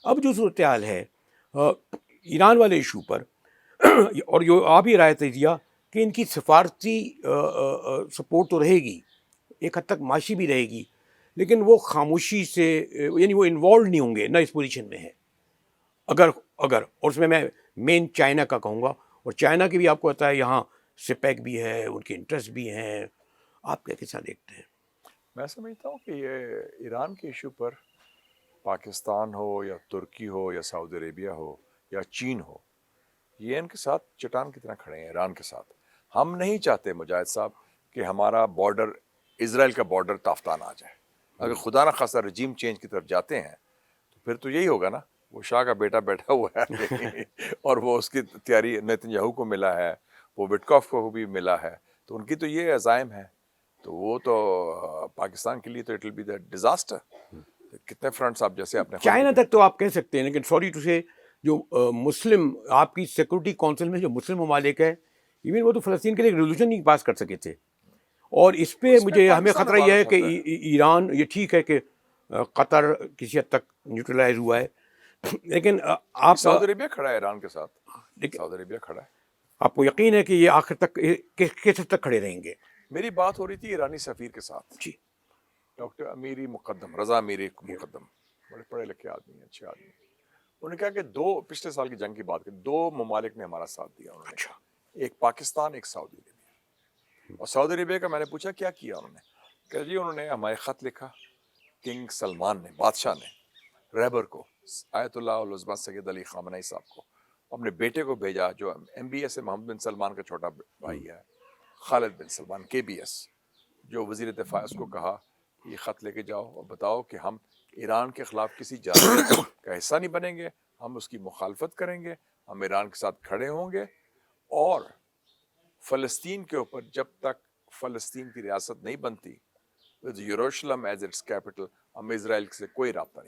اب جو صورتحال ہے ایران والے ایشو پر اور جو آپ ہی رائے دیا کہ ان کی سفارتی سپورٹ تو رہے گی، ایک حد تک معاشی بھی رہے گی، لیکن وہ خاموشی سے یعنی وہ انوالو نہیں ہوں گے، نہ اس پوزیشن میں ہے اگر اور اس میں مین چائنا کا کہوں گا، اور چائنا کی بھی آپ کو پتا ہے یہاں سپیک بھی ہے، ان کے انٹرسٹ بھی ہیں. آپ کیسا دیکھتے ہیں؟ میں سمجھتا ہوں کہ یہ ایران کے ایشو پر پاکستان ہو یا ترکی ہو یا سعودی عربیہ ہو یا چین ہو، یہ ان کے ساتھ چٹان کی طرح کھڑے ہیں ایران کے ساتھ. ہم نہیں چاہتے مجاہد صاحب کہ ہمارا بارڈر اسرائیل کا بارڈر تافتان آ جائے. اگر خدا نہ خاصا رجیم چینج کی طرف جاتے ہیں تو پھر تو یہی ہوگا نا، وہ شاہ کا بیٹا بیٹھا ہوا ہے اور وہ اس کی تیاری نیتن یاہو کو ملا ہے، وہ وٹکاف کو بھی ملا ہے، تو ان کی تو یہ عزائم ہے. تو وہ تو پاکستان کے لیے تو it will be the disaster. کتنے فرنٹس آپ جیسے آپ نے خود چائنا تک تو آپ کہہ سکتے ہیں، لیکن سوری ٹو سے جو مسلم آپ کی سیکورٹی کونسل میں جو مسلم ممالک ہے، ایون وہ تو فلسطین کے لیے ایک ریزولوشن نہیں پاس کر سکے تھے. اور اس پہ اس میں مجھے ہمیں پاکستان خطرہ یہ عبارت ہے کہ ہوتا ہے. ایران، یہ ٹھیک ہے کہ قطر کسی حد تک نیوٹرلائز ہوا ہے، لیکن آپ سعودی عربیہ کھڑا ہے ایران کے ساتھ، لیکن سعودی عربیہ کھڑا ہے. آپ کو یقین ہے کہ یہ آخر تک کس حد تک کھڑے رہیں گے؟ میری بات ہو رہی تھی ایرانی سفیر کے ساتھ، جی ڈاکٹر امیری مقدم، رضا امیری مقدم، بڑے پڑھے لکھے آدمی ہیں، اچھے آدمی. انہوں نے کہا کہ پچھلے سال کی جنگ کی بات کریں، 2 ممالک نے ہمارا ساتھ دیا. انہوں نے اچھا ایک پاکستان، ایک سعودی عربیہ. اور سعودی عربیہ کا میں نے پوچھا کیا کیا انہوں نے، کہ جی انہوں نے ہمارے خط لکھا کنگ سلمان نے، بادشاہ نے، رہبر کو، آیت اللہ العظمہ سید علی خامنئی صاحب کو، اپنے بیٹے کو بھیجا جو ایم بی ایس ہے، محمد بن سلمان کا چھوٹا بھائی ہے، خالد بن سلمان کے بی ایس، جو وزیر دفاع، اس کو کہا یہ خط لے کے جاؤ اور بتاؤ کہ ہم ایران کے خلاف کسی جارحیت کا حصہ نہیں بنیں گے، ہم اس کی مخالفت کریں گے، ہم ایران کے ساتھ کھڑے ہوں گے، اور فلسطین کے اوپر جب تک فلسطین کی ریاست نہیں بنتی with Jerusalem as its capital, ہم اسرائیل سے کوئی رابطہ نہیں